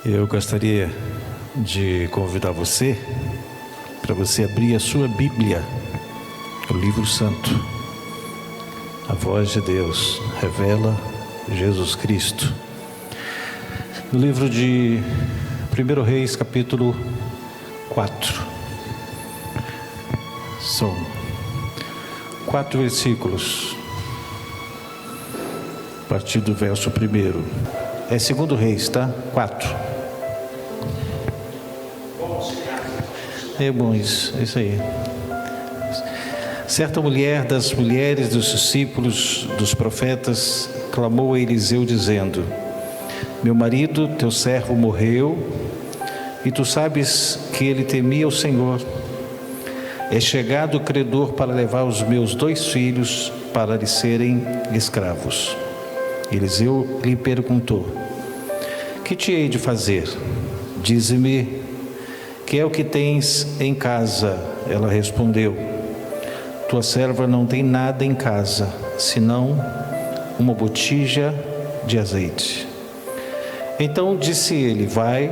Eu gostaria de convidar você para você abrir a sua Bíblia, o livro santo. A voz de Deus revela Jesus Cristo. No livro de 1 Reis, capítulo 4. São 4 versículos, a partir do verso 1. É 2 Reis, tá? 4. É bom isso, é isso aí. Certa mulher das mulheres dos discípulos dos profetas clamou a Eliseu dizendo: meu marido, teu servo, morreu, e tu sabes que ele temia o Senhor. É chegado o credor para levar os meus 2 filhos para lhe serem escravos. Eliseu lhe perguntou: que te hei de fazer? Dize-me, que é o que tens em casa? Ela respondeu: tua serva não tem nada em casa, senão uma botija de azeite. Então disse ele: vai,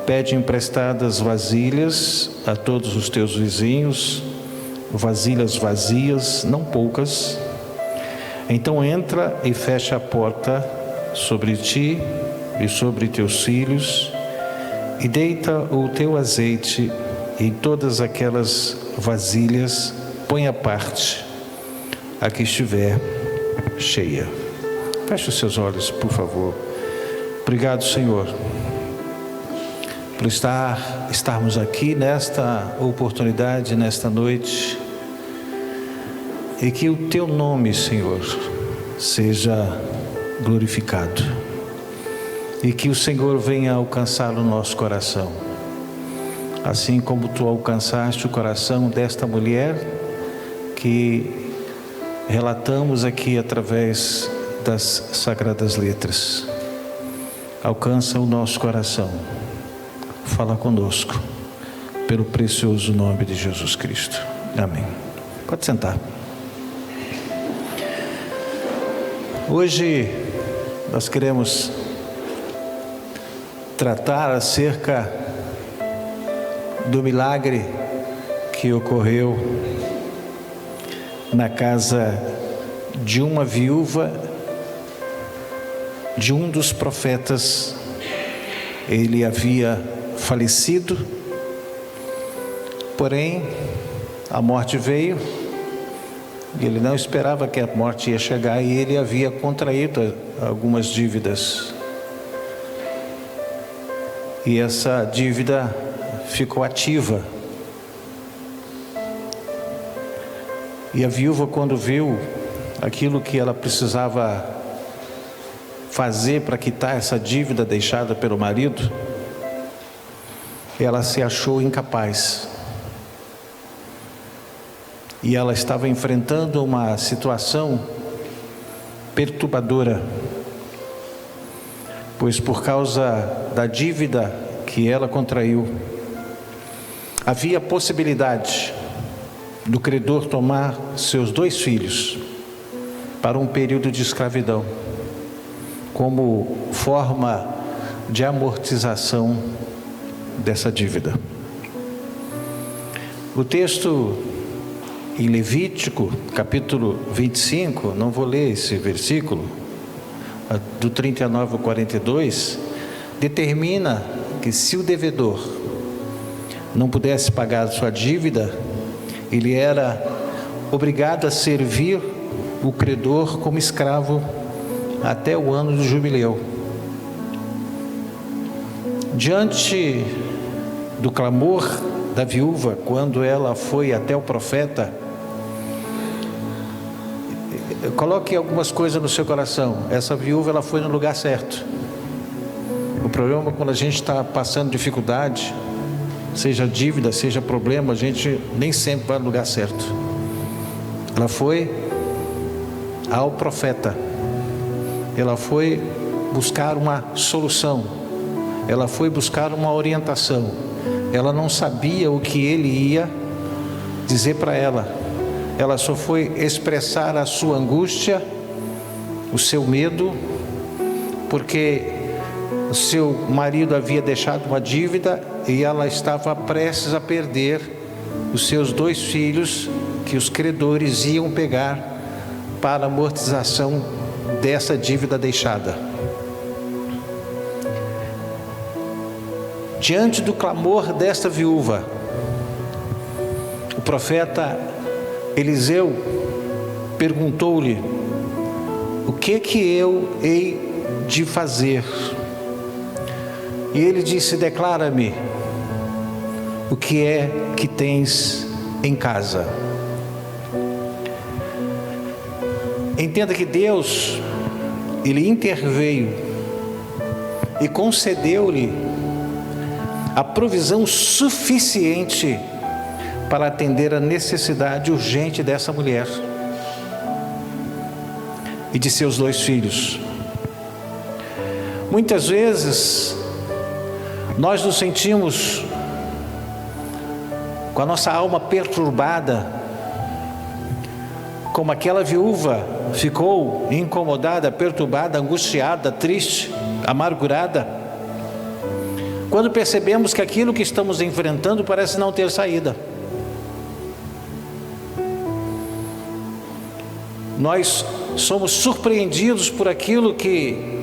pede emprestadas vasilhas a todos os teus vizinhos, vasilhas vazias, não poucas. Então entra e fecha a porta sobre ti e sobre teus filhos, e deita o teu azeite em todas aquelas vasilhas, põe à parte a que estiver cheia. Feche os seus olhos, por favor. Obrigado, Senhor, por estarmos aqui nesta oportunidade, nesta noite, e que o teu nome, Senhor, seja glorificado. E que o Senhor venha alcançar o nosso coração, assim como tu alcançaste o coração desta mulher que relatamos aqui através das Sagradas Letras. Alcança o nosso coração, fala conosco, pelo precioso nome de Jesus Cristo. Amém. Pode sentar. Hoje nós queremos tratar acerca do milagre que ocorreu na casa de uma viúva de um dos profetas. Ele havia falecido, porém a morte veio, e ele não esperava que a morte ia chegar, e ele havia contraído algumas dívidas. E essa dívida ficou ativa. E a viúva, quando viu aquilo que ela precisava fazer para quitar essa dívida deixada pelo marido, ela se achou incapaz. E ela estava enfrentando uma situação perturbadora, pois por causa da dívida que ela contraiu, havia possibilidade do credor tomar seus 2 filhos para um período de escravidão, como forma de amortização dessa dívida. O texto em Levítico, capítulo 25, não vou ler esse versículo, do 39 ao 42, determina que se o devedor não pudesse pagar a sua dívida, ele era obrigado a servir o credor como escravo até o ano do jubileu. Diante do clamor da viúva, quando ela foi até o profeta, coloque algumas coisas no seu coração. Essa viúva, ela foi no lugar certo. O problema é quando a gente está passando dificuldade, seja dívida, seja problema, a gente nem sempre vai no lugar certo. Ela foi ao profeta, ela foi buscar uma solução, ela foi buscar uma orientação. Ela não sabia o que ele ia dizer para ela. Ela só foi expressar a sua angústia, o seu medo, porque O seu marido havia deixado uma dívida e ela estava prestes a perder os seus 2 filhos que os credores iam pegar para a amortização dessa dívida deixada. Diante do clamor desta viúva, o profeta Eliseu perguntou-lhe: o que eu hei de fazer? E ele disse: declara-me o que é que tens em casa. Entenda que Deus, Ele interveio e concedeu-lhe a provisão suficiente para atender a necessidade urgente dessa mulher e de seus 2 filhos. Muitas vezes nós nos sentimos com a nossa alma perturbada, como aquela viúva ficou incomodada, perturbada, angustiada, triste, amargurada, quando percebemos que aquilo que estamos enfrentando parece não ter saída. Nós somos surpreendidos por aquilo que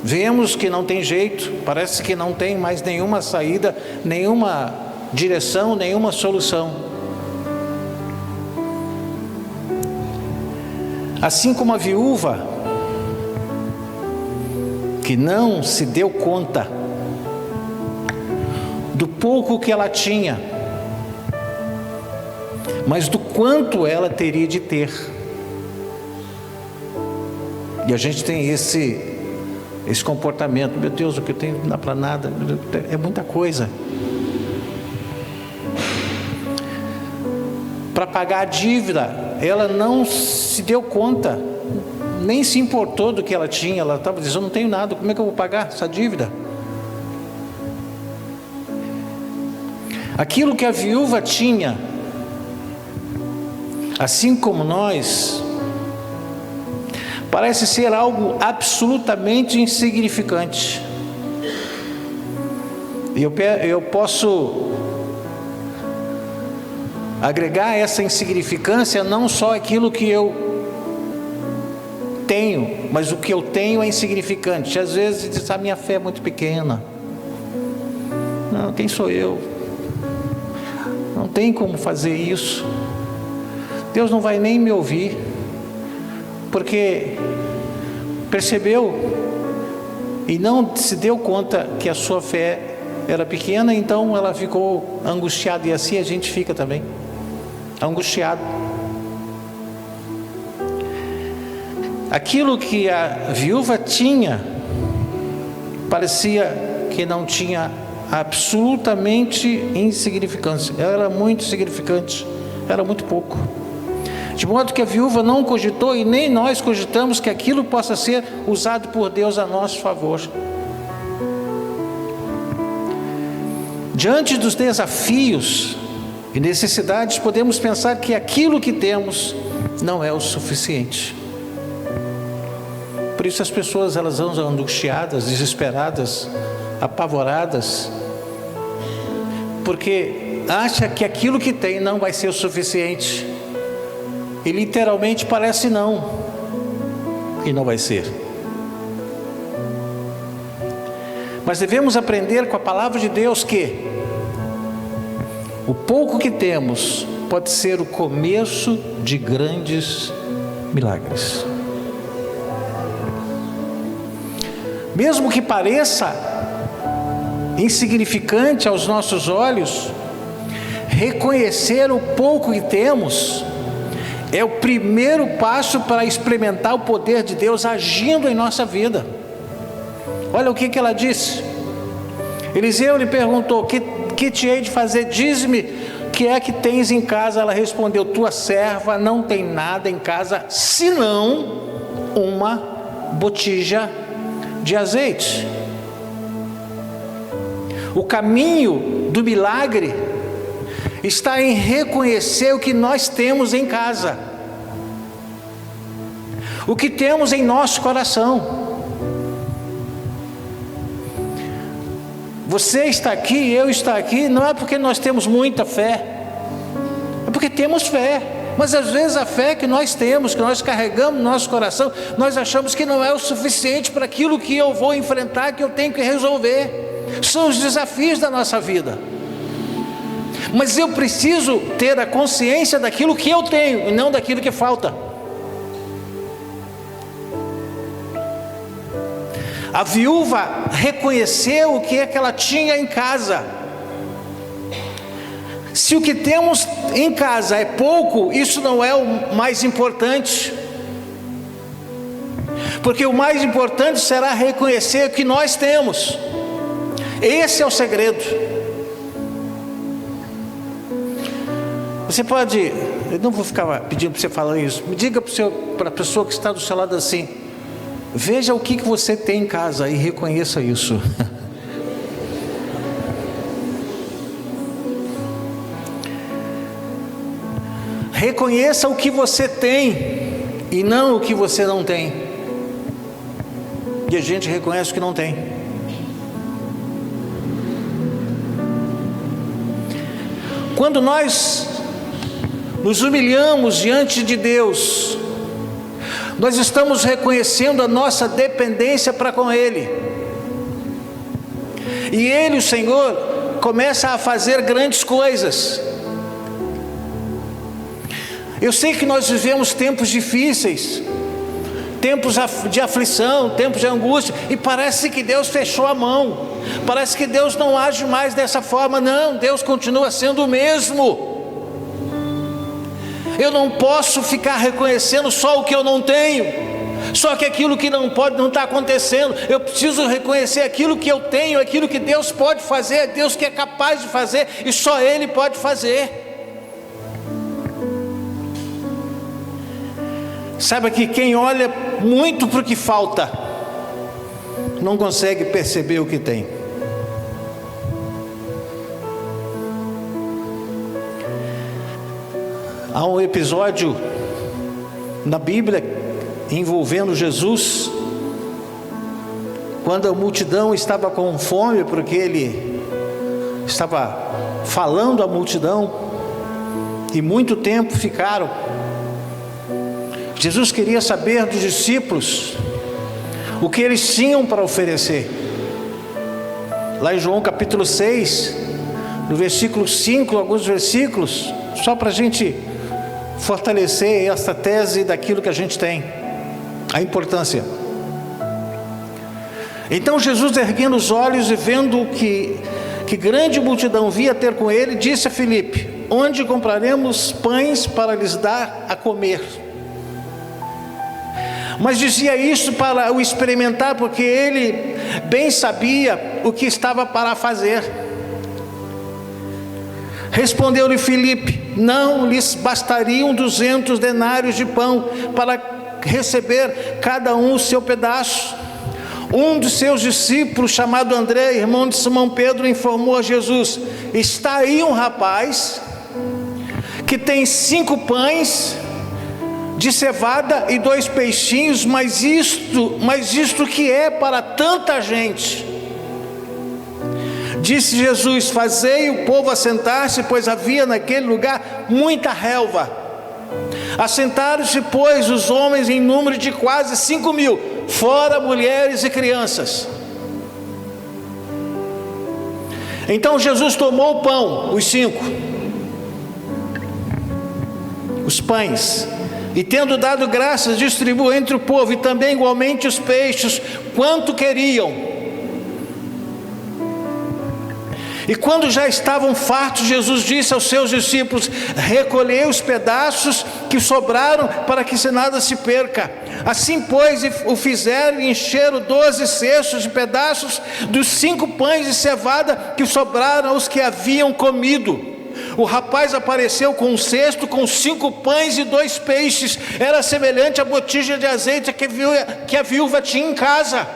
vemos que não tem jeito, parece que não tem mais nenhuma saída, nenhuma direção, nenhuma solução. Assim como a viúva que não se deu conta do pouco que ela tinha, mas do quanto ela teria de ter. E a gente tem esse comportamento: meu Deus, o que eu tenho não dá para nada, é muita coisa. Para pagar a dívida, ela não se deu conta, nem se importou do que ela tinha. Ela estava dizendo: eu não tenho nada, como é que eu vou pagar essa dívida? Aquilo que a viúva tinha, assim como nós, parece ser algo absolutamente insignificante. E eu posso agregar essa insignificância não só aquilo que eu tenho, mas o que eu tenho é insignificante. Às vezes diz: a minha fé é muito pequena. Não, quem sou eu? Não tem como fazer isso. Deus não vai nem me ouvir, porque percebeu e não se deu conta que a sua fé era pequena, então ela ficou angustiada. E assim a gente fica também, angustiado. Aquilo que a viúva tinha parecia que não tinha absolutamente insignificância. Ela era muito insignificante, era muito pouco. De modo que a viúva não cogitou, e nem nós cogitamos, que aquilo possa ser usado por Deus a nosso favor. Diante dos desafios e necessidades, podemos pensar que aquilo que temos não é o suficiente. Por isso as pessoas, elas andam angustiadas, desesperadas, apavoradas, porque acha que aquilo que tem não vai ser o suficiente. E literalmente parece não, e não vai ser. Mas devemos aprender com a palavra de Deus que o pouco que temos pode ser o começo de grandes milagres. Mesmo que pareça insignificante aos nossos olhos, reconhecer o pouco que temos é o primeiro passo para experimentar o poder de Deus agindo em nossa vida. Olha o que ela disse. Eliseu lhe perguntou: que te hei de fazer? Diz-me, que é que tens em casa? Ela respondeu: tua serva não tem nada em casa, senão uma botija de azeite. O caminho do milagre está em reconhecer o que nós temos em casa, o que temos em nosso coração. Você está aqui, eu estou aqui, não é porque nós temos muita fé, é porque temos fé. Mas às vezes a fé que nós temos, que nós carregamos no nosso coração, nós achamos que não é o suficiente para aquilo que eu vou enfrentar, que eu tenho que resolver. São os desafios da nossa vida. Mas eu preciso ter a consciência daquilo que eu tenho e não daquilo que falta. A viúva reconheceu o que é que ela tinha em casa. Se o que temos em casa é pouco, isso não é o mais importante. Porque o mais importante será reconhecer o que nós temos. Esse é o segredo. Você pode, eu não vou ficar pedindo para você falar isso, me diga para a pessoa que está do seu lado assim: veja o que você tem em casa e reconheça isso. Reconheça o que você tem e não o que você não tem. E a gente reconhece o que não tem. Quando nós nos humilhamos diante de Deus, nós estamos reconhecendo a nossa dependência para com Ele. E Ele, o Senhor, começa a fazer grandes coisas. Eu sei que nós vivemos tempos difíceis, tempos de aflição, tempos de angústia, e parece que Deus fechou a mão, parece que Deus não age mais dessa forma. Não, Deus continua sendo o mesmo. Eu não posso ficar reconhecendo só o que eu não tenho, só que aquilo que não está acontecendo. Eu preciso reconhecer aquilo que eu tenho, aquilo que Deus pode fazer, é Deus que é capaz de fazer, e só Ele pode fazer. Saiba que quem olha muito para o que falta, não consegue perceber o que tem. Há um episódio na Bíblia envolvendo Jesus, quando a multidão estava com fome, porque ele estava falando à multidão, e muito tempo ficaram. Jesus queria saber dos discípulos o que eles tinham para oferecer. Lá em João capítulo 6, no versículo 5, alguns versículos, só para a gente fortalecer essa tese daquilo que a gente tem, a importância. Então Jesus, erguendo os olhos e vendo que grande multidão via ter com ele, disse a Filipe: onde compraremos pães para lhes dar a comer? Mas dizia isso para o experimentar, porque ele bem sabia o que estava para fazer. Respondeu-lhe Filipe: não lhes bastariam 200 denários de pão para receber cada um o seu pedaço? Um dos seus discípulos, chamado André, irmão de Simão Pedro, informou a Jesus: está aí um rapaz que tem 5 pães de cevada e 2 peixinhos, mas isto que é para tanta gente? Disse Jesus: fazei o povo assentar-se, pois havia naquele lugar muita relva. Assentaram-se, pois, os homens em número de quase 5.000, fora mulheres e crianças. Então Jesus tomou o pão, os 5, os pães, e tendo dado graças, distribuiu entre o povo, e também igualmente os peixes, quanto queriam. E quando já estavam fartos, Jesus disse aos seus discípulos: recolhei os pedaços que sobraram, para que nada se perca. Assim, pois, o fizeram, e encheram 12 cestos de pedaços dos 5 pães de cevada que sobraram aos que haviam comido. O rapaz apareceu com um cesto com 5 pães e 2 peixes. Era semelhante à botija de azeite que a viúva tinha em casa.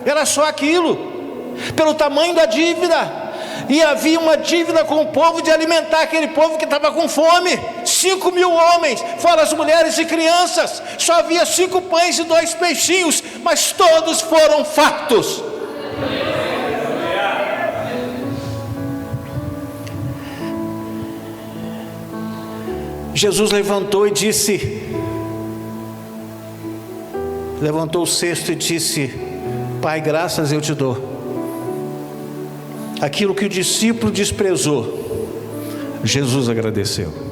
Era só aquilo, pelo tamanho da dívida. E havia uma dívida com o povo de alimentar aquele povo que estava com fome. 5.000 homens, fora as mulheres e crianças. Só havia 5 pães e 2 peixinhos, mas todos foram fartos. Jesus levantou e disse, levantou o cesto e disse: Pai, graças eu te dou. Aquilo que o discípulo desprezou, Jesus agradeceu.